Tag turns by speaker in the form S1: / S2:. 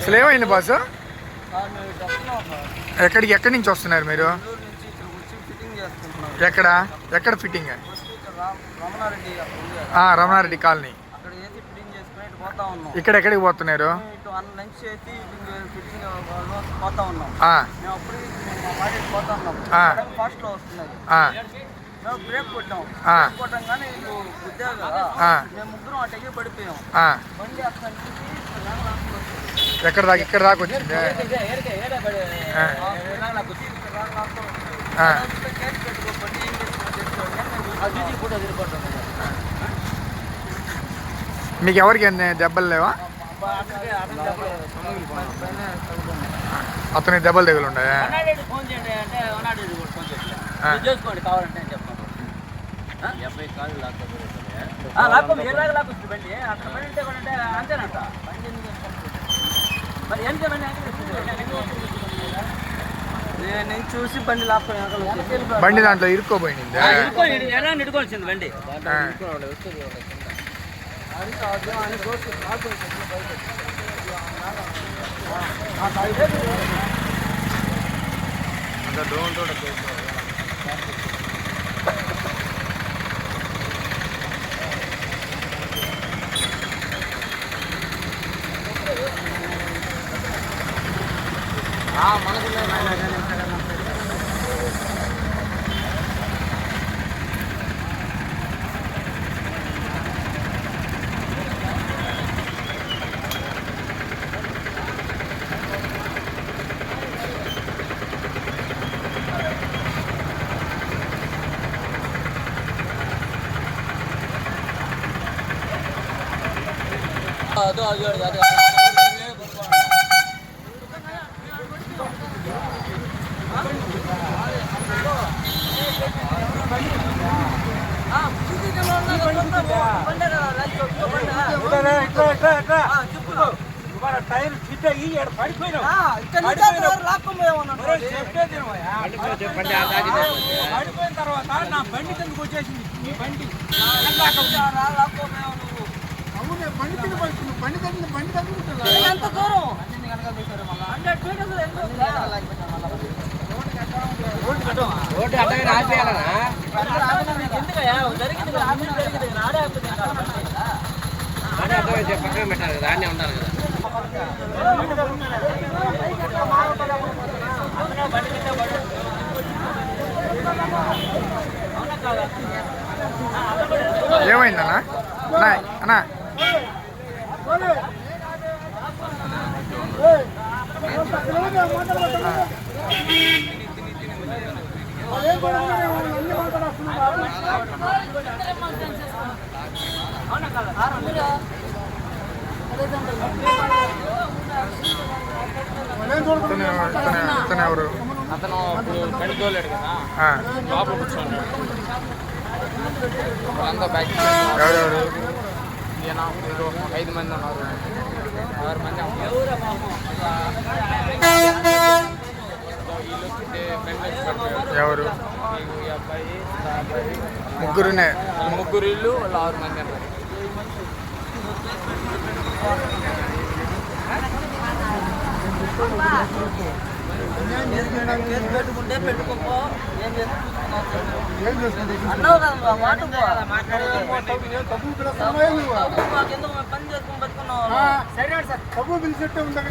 S1: అసలు ఏమైంది బాసు? ఎక్కడి నుంచి వస్తున్నారు మీరు? ఎక్కడ ఫిట్టింగ్? రమణారెడ్డి కాలనీ. ఇక్కడ ఎక్కడికి పోతున్నారు?
S2: బ్రేక్ కొట్టాం, కొట్టంగానే ముగ్గురం అటెక్కి పడిపోయాం.
S1: ఎక్కడ దాకా వచ్చింది? మీకు ఎవరికి దెబ్బలు లేవా? అతనికి దెబ్బలు తెగులు ఉన్నాయా?
S2: నేను చూసి బండి లాక్కొని
S1: బండి దాంట్లో ఇరుక్కోపోయింది.
S2: ఇరుకోవాల్సింది బండి.
S3: టైర్ ఫిట్ అయ్యి పడిపోయినా పడిపోయిన తర్వాత నా బండి కిందకు వచ్చేసింది. మీ బండి అవునే బండి కింద పడుతుంది. బండి తగ్గుతుంది.
S2: ఎంత దూరం?
S3: పక్కన పెట్టాలి కదా, అన్నీ ఉండాలి కదా.
S1: ఏమైందన్నా? అన్నా ఎవరు?
S3: అతను బండి తోలేడు కదా, లోపల కూర్చోండి. అంతా బ్యాక్
S1: ఎవరెవరు?
S3: 5 మంది ఉన్నారు, 6 మంది.
S1: ఎవరు?
S3: ఈ అబ్బాయి
S1: ముగ్గురునే.
S3: ముగ్గురు ఇల్లు, వాళ్ళు 6 మంది అన్నారు.
S2: పెట్టుకుంటే పెట్టుకోపో. ఏం చేస్తుంది అన్నావు కదా, మాకెందుకు పని చేసుకుని బతుకున్నావు.
S3: సరే సార్, డబ్బు పిలిచేట్టే ఉందా?